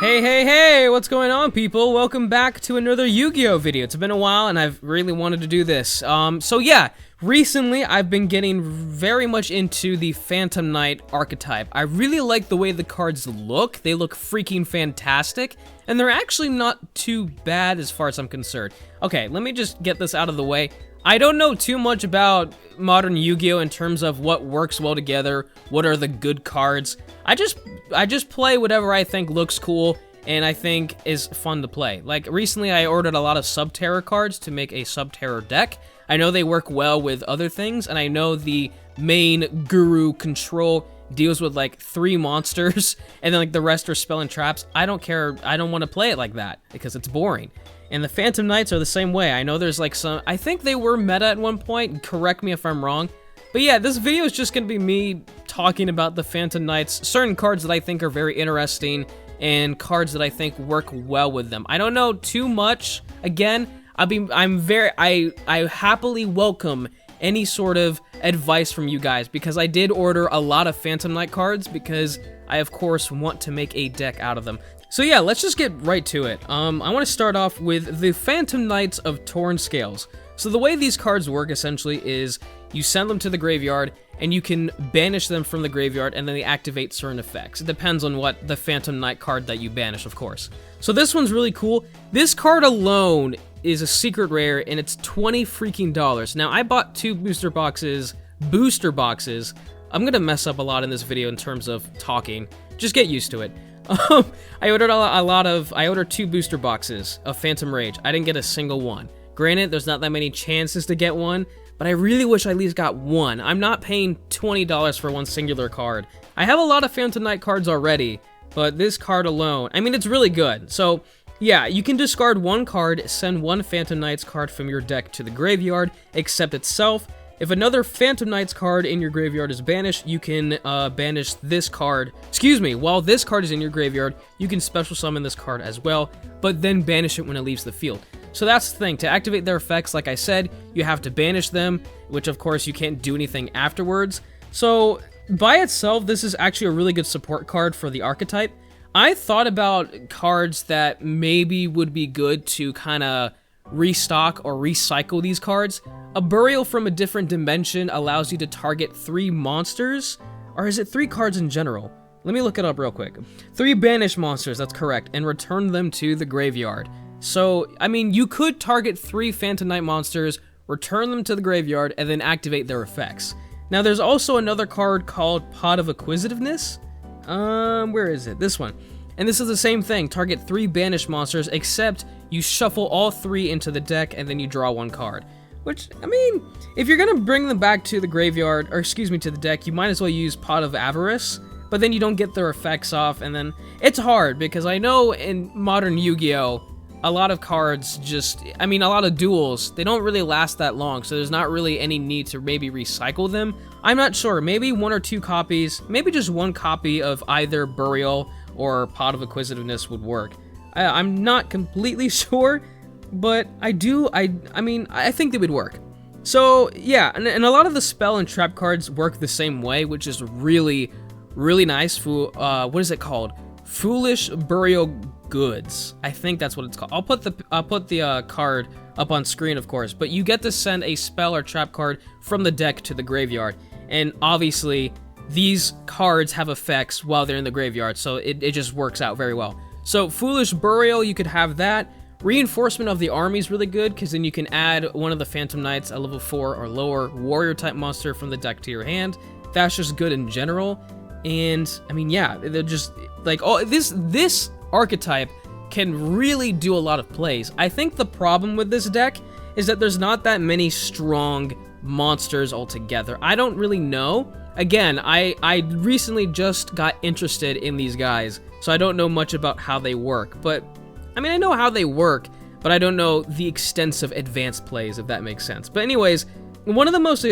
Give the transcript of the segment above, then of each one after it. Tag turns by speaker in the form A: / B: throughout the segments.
A: Hey, what's going on, people? Welcome back to another Yu-Gi-Oh video. It's been a while and I've really wanted to do this. So yeah, recently I've been getting very much into the Phantom Knight archetype. I really like the way the cards look. They look freaking fantastic, and they're actually not too bad as far as I'm concerned. Okay, let me just get this out of the way. I don't know too much about modern Yu-Gi-Oh! In terms of what works well together, what are the good cards. I just play whatever I think looks cool and I think is fun to play. Like, recently I ordered a lot of Sub-Terror cards to make a Sub-Terror deck. I know they work well with other things, and I know the main Guru Control deals with like 3 monsters, and then like the rest are spell and traps. I don't care, I don't want to play it like that, because it's boring. And the Phantom Knights are the same way. I know there's like some, I think they were meta at one point, correct me if I'm wrong. But yeah, this video is just gonna be me talking about the Phantom Knights, certain cards that I think are very interesting, and cards that I think work well with them. I don't know too much. Again, I happily welcome any sort of advice from you guys, because I did order a lot of Phantom Knight cards because I of course want to make a deck out of them. So yeah, let's just get right to it. I want to start off with the Phantom Knights of Torn Scales. So the way these cards work essentially is you send them to the graveyard and you can banish them from the graveyard, and then they activate certain effects. It depends on what the Phantom Knight card that you banish, of course. So this one's really cool. This card alone is a secret rare, and it's $20 freaking. Now, I bought 2 booster boxes. I'm gonna mess up a lot in this video in terms of talking. Just get used to it. I ordered I ordered 2 booster boxes of Phantom Rage. I didn't get a single one. Granted, there's not that many chances to get one, but I really wish I at least got one. I'm not paying $20 for one singular card. I have a lot of Phantom Knight cards already, but this card alone, I mean, it's really good. So yeah, you can discard 1 card, send 1 Phantom Knights card from your deck to the graveyard, except itself. If another Phantom Knights card in your graveyard is banished, you can banish this card. Excuse me, while this card is in your graveyard, you can special summon this card as well, but then banish it when it leaves the field. So that's the thing. To activate their effects, like I said, you have to banish them, which of course you can't do anything afterwards. So by itself, this is actually a really good support card for the archetype. I thought about cards that maybe would be good to kind of restock or recycle these cards. A Burial from a Different Dimension allows you to target 3 monsters, or is it 3 cards in general? Let me look it up real quick. 3 banished monsters, that's correct, and return them to the graveyard. So, I mean, you could target 3 Phantom Knight monsters, return them to the graveyard, and then activate their effects. Now, there's also another card called Pot of Acquisitiveness. Where is it? This one. And this is the same thing. Target 3 banished monsters, except you shuffle all 3 into the deck, and then you draw 1 card. Which, I mean, if you're gonna bring them back to the graveyard, or excuse me, to the deck, you might as well use Pot of Avarice, but then you don't get their effects off, and then it's hard, because I know in modern Yu-Gi-Oh! A lot of cards just, I mean, a lot of duels, they don't really last that long, so there's not really any need to maybe recycle them. I'm not sure, maybe 1 or 2 copies, maybe just 1 copy of either Burial or Pot of Acquisitiveness would work. I'm not completely sure, but I mean, I think they would work. So, yeah, and a lot of the spell and trap cards work the same way, which is really, really nice. What is it called? Foolish Burial Goods. I think that's what it's called. I'll put the card up on screen, of course, but you get to send a spell or trap card from the deck to the graveyard, and obviously these cards have effects while they're in the graveyard, so it just works out very well. So Foolish Burial, you could have that. Reinforcement of the Army is really good, because then you can add one of the Phantom Knights, a level 4 or lower warrior type monster from the deck to your hand. That's just good in general. And I mean, yeah, they're just like, oh, this archetype can really do a lot of plays. I think the problem with this deck is that there's not that many strong monsters altogether. I don't really know. Again, I recently just got interested in these guys, so I don't know much about how they work. But, I mean, I know how they work, but I don't know the extensive advanced plays, if that makes sense. But anyways, one of the most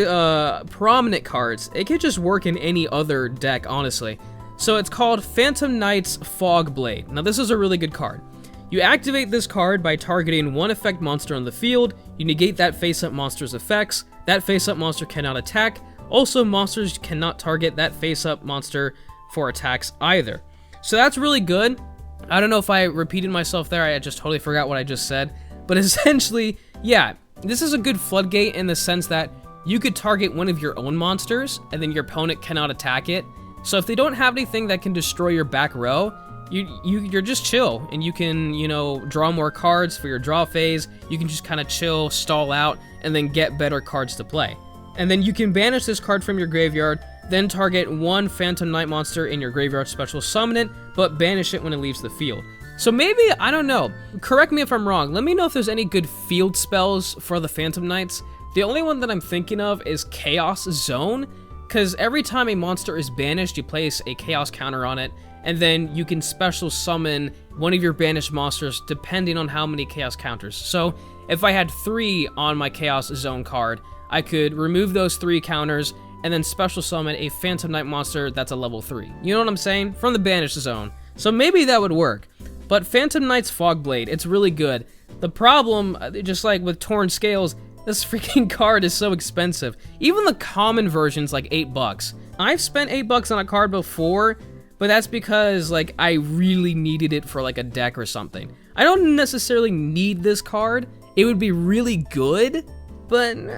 A: prominent cards, it could just work in any other deck, honestly. So it's called Phantom Knight's Fog Blade. Now, this is a really good card. You activate this card by targeting 1 effect monster on the field. You negate that face-up monster's effects. That face-up monster cannot attack. Also, monsters cannot target that face-up monster for attacks either. So that's really good. I don't know if I repeated myself there, I just totally forgot what I just said. But essentially, yeah, this is a good floodgate in the sense that you could target one of your own monsters, and then your opponent cannot attack it. So if they don't have anything that can destroy your back row, you're just chill, and you can, you know, draw more cards for your draw phase. You can just kind of chill, stall out, and then get better cards to play. And then you can banish this card from your graveyard, then target one Phantom Knight monster in your graveyard, special summon it, but banish it when it leaves the field. So maybe, I don't know, correct me if I'm wrong, let me know if there's any good field spells for the Phantom Knights. The only one that I'm thinking of is Chaos Zone, because every time a monster is banished, you place a Chaos counter on it, and then you can special summon one of your banished monsters depending on how many Chaos counters. So if I had 3 on my Chaos Zone card, I could remove those 3 counters and then special summon a Phantom Knight monster that's a level 3. You know what I'm saying? From the banished zone. So maybe that would work. But Phantom Knight's Fogblade, it's really good. The problem, just like with Torn Scales, this freaking card is so expensive. Even the common version's like $8. I've spent $8 on a card before, but that's because like I really needed it for like a deck or something. I don't necessarily need this card. It would be really good, but I'm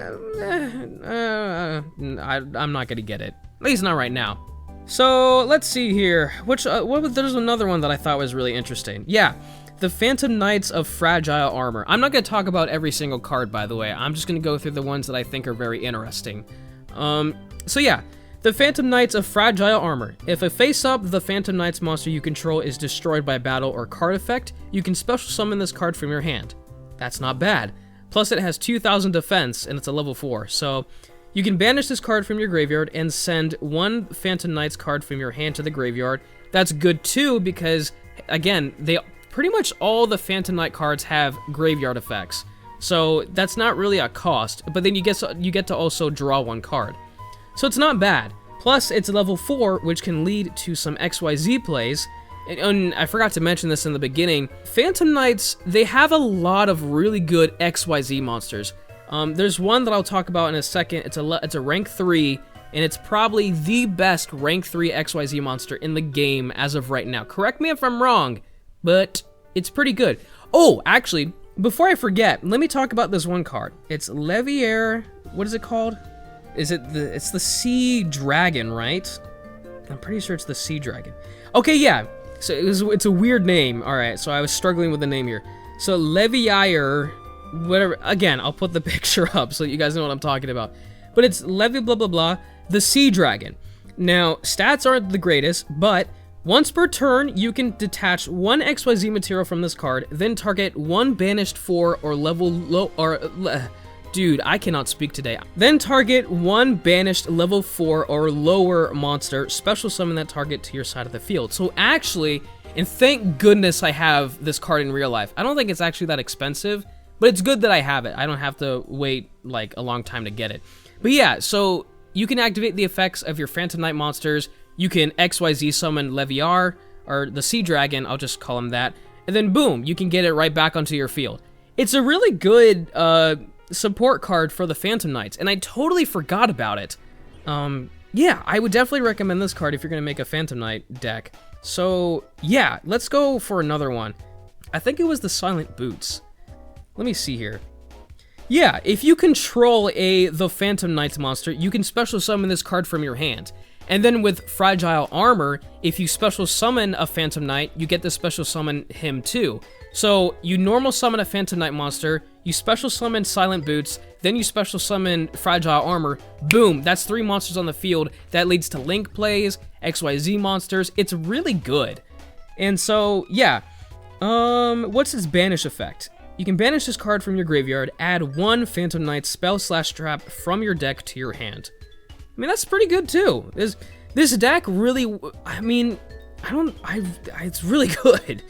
A: not gonna get it. At least not right now. So let's see here. There's another one that I thought was really interesting. Yeah, the Phantom Knights of Fragile Armor. I'm not gonna talk about every single card, by the way. I'm just gonna go through the ones that I think are very interesting. So yeah, the Phantom Knights of Fragile Armor. If a face-up, the Phantom Knights monster you control is destroyed by battle or card effect, you can special summon this card from your hand. That's not bad. Plus it has 2000 defense, and it's a level 4, so you can banish this card from your graveyard and send one Phantom Knights card from your hand to the graveyard. That's good too, because, again, pretty much all the Phantom Knight cards have graveyard effects, so that's not really a cost, but then you get to also draw one card. So it's not bad. Plus, it's level 4, which can lead to some XYZ plays. And I forgot to mention this in the beginning. Phantom Knights, they have a lot of really good XYZ monsters. There's one that I'll talk about in a second. It's a rank 3, and it's probably the best rank 3 XYZ monster in the game as of right now. Correct me if I'm wrong, but it's pretty good. Oh, actually, before I forget, let me talk about this one card. It's Levier. What is it called? It's the Sea Dragon, right? I'm pretty sure it's the Sea Dragon. Okay, yeah. So it's a weird name. All right, so I was struggling with the name here. So Levier, whatever. Again, I'll put the picture up so you guys know what I'm talking about. But it's Levi blah blah blah, the Sea Dragon. Now, stats aren't the greatest, but once per turn, you can detach one XYZ material from this card, then target one banished 4 or level low dude, I cannot speak today. Then target one banished level 4 or lower monster, special summon that target to your side of the field. So actually, and thank goodness I have this card in real life. I don't think it's actually that expensive, but it's good that I have it. I don't have to wait like a long time to get it. But yeah, so you can activate the effects of your Phantom Knight monsters. You can XYZ summon Leviar, or the Sea Dragon, I'll just call him that. And then boom, you can get it right back onto your field. It's a really good support card for the Phantom Knights, and I totally forgot about it. Yeah, I would definitely recommend this card if you're going to make a Phantom Knight deck. So yeah, let's go for another one. I think it was the Silent Boots. Let me see here. Yeah, if you control the Phantom Knights monster, you can special summon this card from your hand. And then with Fragile Armor, if you special summon a Phantom Knight, you get to special summon him too. So you normal summon a Phantom Knight monster, you special summon Silent Boots, then you special summon Fragile Armor, boom, that's 3 monsters on the field. That leads to Link plays, XYZ monsters, it's really good. And so, yeah, what's its banish effect? You can banish this card from your graveyard, add one Phantom Knight spell/trap from your deck to your hand. I mean, that's pretty good too. This deck really, I mean, it's really good.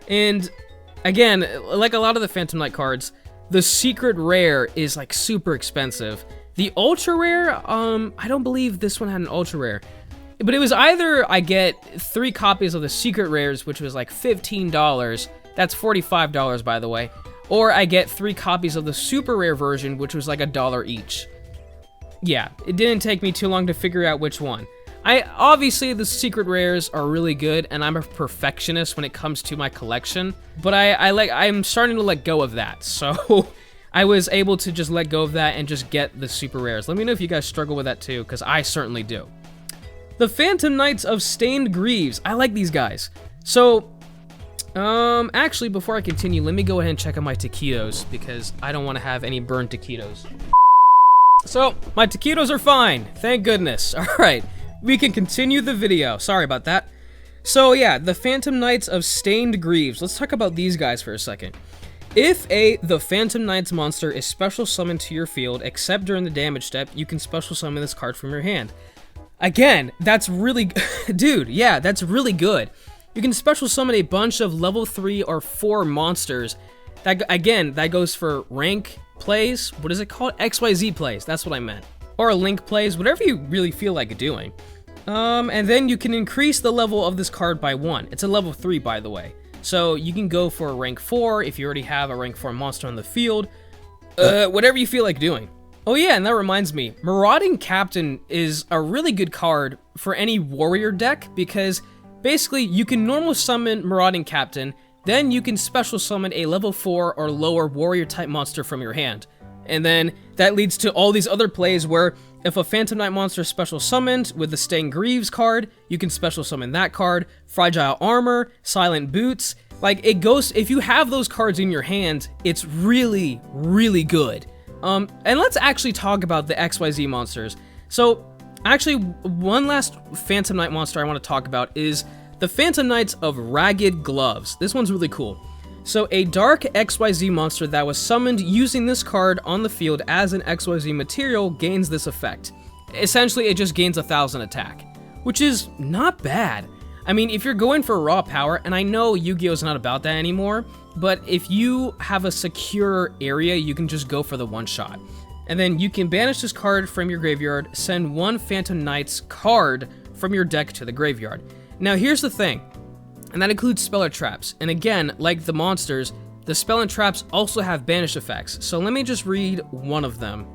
A: And again, like a lot of the Phantom Knight cards, the secret rare is like super expensive. The ultra rare, I don't believe this one had an ultra rare, but it was either I get 3 copies of the secret rares, which was like $15. That's $45, by the way. Or I get 3 copies of the super rare version, which was like $1 each. Yeah, it didn't take me too long to figure out which one. Obviously the secret rares are really good, and I'm a perfectionist when it comes to my collection, but I'm starting to let go of that, so I was able to just let go of that and just get the super rares. Let me know if you guys struggle with that too, because I certainly do. The Phantom Knights of Stained Greaves. I like these guys. So, actually, before I continue, let me go ahead and check on my taquitos, because I don't want to have any burned taquitos. So, my taquitos are fine. Thank goodness. Alright, we can continue the video. Sorry about that. So, yeah, the Phantom Knights of Stained Greaves. Let's talk about these guys for a second. If the Phantom Knights monster is special summoned to your field, except during the damage step, you can special summon this card from your hand. Again, that's really... Dude, yeah, that's really good. You can special summon a bunch of level 3 or 4 monsters. That, again, that goes for rank plays. What is it called? XYZ plays. That's what I meant. Or link plays, whatever you really feel like doing. And then you can increase the level of this card by 1. It's a level 3, by the way. So you can go for a rank 4 if you already have a rank 4 monster on the field. Whatever you feel like doing. Oh yeah, and that reminds me, Marauding Captain is a really good card for any warrior deck, because basically you can normal summon Marauding Captain, then you can special summon a level 4 or lower warrior type monster from your hand. And then that leads to all these other plays where if a Phantom Knight monster is special summoned with the Stained Greaves card, you can special summon that card, Fragile Armor, Silent Boots. Like, it goes, if you have those cards in your hand, it's really, really good. And let's actually talk about the XYZ monsters. So, actually, one last Phantom Knight monster I want to talk about is the Phantom Knights of Ragged Gloves. This one's really cool. So, a dark XYZ monster that was summoned using this card on the field as an XYZ material gains this effect. Essentially, it just gains 1,000 attack, which is not bad. I mean, if you're going for raw power, and I know Yu-Gi-Oh's not about that anymore, but if you have a secure area, you can just go for the one-shot. And then you can banish this card from your graveyard, send one Phantom Knights card from your deck to the graveyard. Now, here's the thing. And that includes spell and traps. And again, like the monsters, the spell and traps also have banish effects. So let me just read one of them.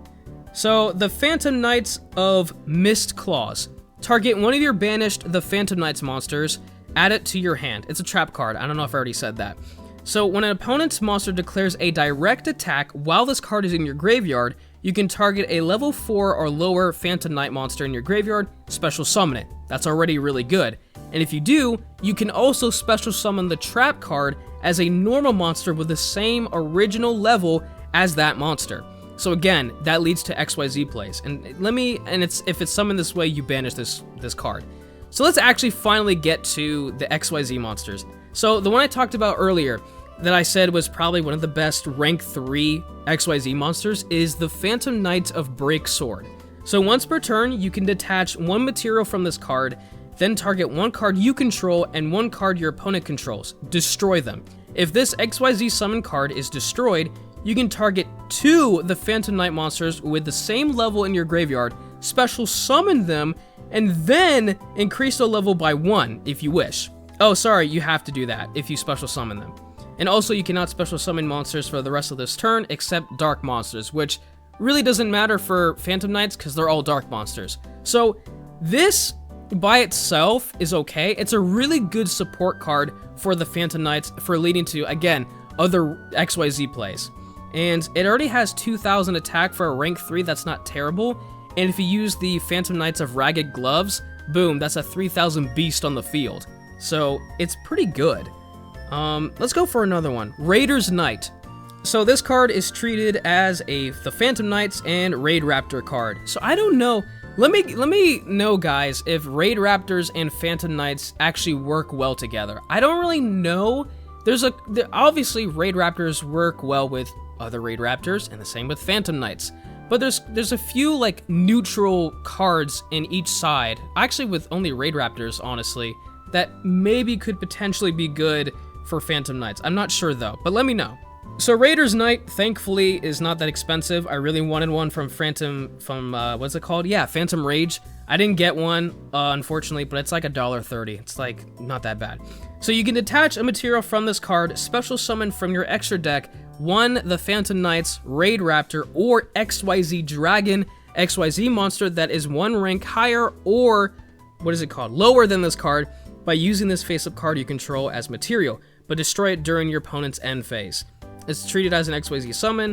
A: So, the Phantom Knights of Mist Claws. Target one of your banished the Phantom Knights monsters, add it to your hand. It's a trap card. I don't know if I already said that. So, when an opponent's monster declares a direct attack while this card is in your graveyard, you can target a level 4 or lower Phantom Knight monster in your graveyard, special summon it. That's already really good. And if you do, you can also special summon the trap card as a normal monster with the same original level as that monster. So again, that leads to XYZ plays. And if it's summoned this way, you banish this card. So let's actually finally get to the XYZ monsters. So the one I talked about earlier that I said was probably one of the best rank 3 XYZ monsters is the Phantom Knights of Break Sword. So once per turn, you can detach one material from this card, then target one card you control and one card your opponent controls. Destroy them. If this XYZ summon card is destroyed, you can target 2 the Phantom Knight monsters with the same level in your graveyard, special summon them, and then increase the level by 1 if you wish. Oh, sorry, you have to do that if you special summon them. And also, you cannot special summon monsters for the rest of this turn except dark monsters, which really doesn't matter for Phantom Knights because they're all dark monsters. So this by itself is okay. It's a really good support card for the Phantom Knights for leading to, again, other XYZ plays. And it already has 2,000 attack for a rank 3, that's not terrible. And if you use the Phantom Knights of Ragged Gloves, boom, that's a 3,000 beast on the field. So it's pretty good. Let's go for another one. Raider's Knight. So this card is treated as the Phantom Knights and Raid Raptor card. So I don't know. Let me know, guys, if Raid Raptors and Phantom Knights actually work well together. I don't really know. Obviously Raid Raptors work well with other Raid Raptors, and the same with Phantom Knights. But there's a few like neutral cards in each side. Actually, with only Raid Raptors, honestly, that maybe could potentially be good for Phantom Knights. I'm not sure though, but let me know. So Raider's Knight, thankfully, is not that expensive. I really wanted one from what's it called? Yeah, Phantom Rage. I didn't get one, unfortunately, but it's like $1.30. It's like not that bad. So you can detach a material from this card, special summon from your extra deck, one the Phantom Knights, Raid Raptor, or XYZ Dragon, XYZ monster that is one rank higher or what is it called? Lower than this card by using this face-up card you control as material, but destroy it during your opponent's end phase. It's treated as an XYZ summon,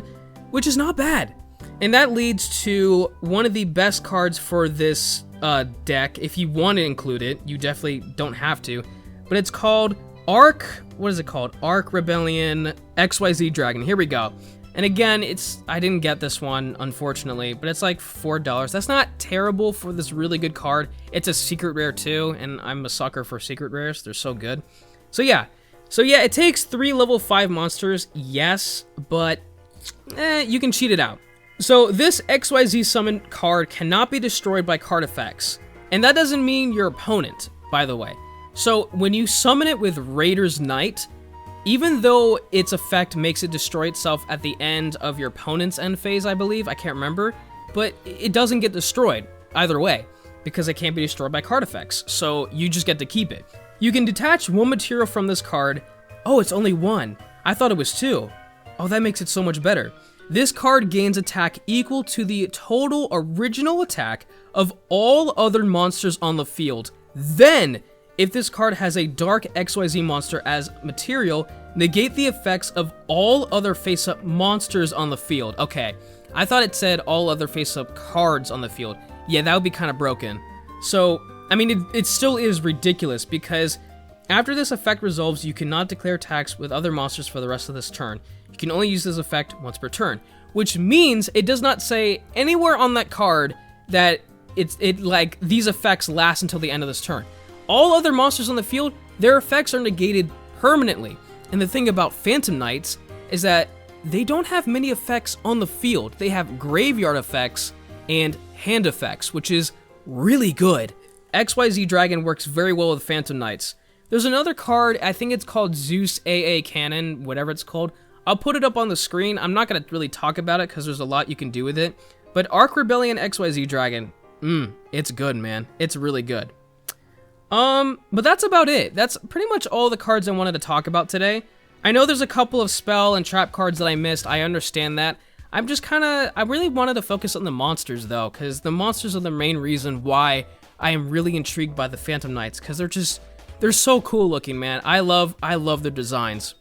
A: which is not bad. And that leads to one of the best cards for this deck. If you want to include it, you definitely don't have to. But it's called what is it called? Rebellion Xyz Dragon. Here we go. And again, I didn't get this one, unfortunately, but it's like $4. That's not terrible for this really good card. It's a secret rare too, and I'm a sucker for secret rares. They're so good. So yeah, it takes 3 level 5 monsters, yes, but you can cheat it out. So this XYZ summon card cannot be destroyed by card effects. And that doesn't mean your opponent, by the way. So when you summon it with Raider's Knight, even though its effect makes it destroy itself at the end of your opponent's end phase, I believe, I can't remember, but it doesn't get destroyed either way, because it can't be destroyed by card effects, so you just get to keep it. You can detach 1 material from this card. Oh, it's only 1. I thought it was 2. Oh, that makes it so much better. This card gains attack equal to the total original attack of all other monsters on the field. Then, if this card has a dark XYZ monster as material, negate the effects of all other face-up monsters on the field. Okay, I thought it said all other face-up cards on the field. Yeah, that would be kind of broken. So, I mean, it still is ridiculous because after this effect resolves, you cannot declare attacks with other monsters for the rest of this turn. You can only use this effect once per turn, which means it does not say anywhere on that card that like these effects last until the end of this turn. All other monsters on the field, their effects are negated permanently. And the thing about Phantom Knights is that they don't have many effects on the field. They have graveyard effects and hand effects, which is really good. XYZ Dragon works very well with Phantom Knights. There's another card, I think it's called Zeus AA Cannon, whatever it's called. I'll put it up on the screen. I'm not going to really talk about it because there's a lot you can do with it. But Rebellion Xyz Dragon, it's good, man. It's really good. But that's about it. That's pretty much all the cards I wanted to talk about today. I know there's a couple of spell and trap cards that I missed. I understand that. I really wanted to focus on the monsters though, because the monsters are the main reason why I am really intrigued by the Phantom Knights, because they're so cool looking, man. I love their designs.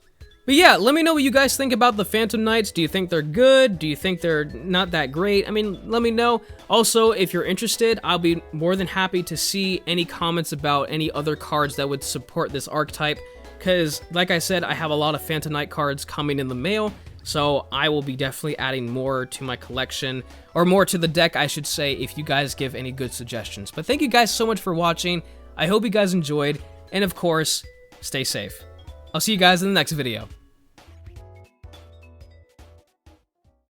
A: But yeah, let me know what you guys think about the Phantom Knights. Do you think they're good? Do you think they're not that great? I mean, let me know. Also, if you're interested, I'll be more than happy to see any comments about any other cards that would support this archetype. Because, like I said, I have a lot of Phantom Knight cards coming in the mail. So I will be definitely adding more to my collection, or more to the deck, I should say, if you guys give any good suggestions. But thank you guys so much for watching. I hope you guys enjoyed. And of course, stay safe. I'll see you guys in the next video.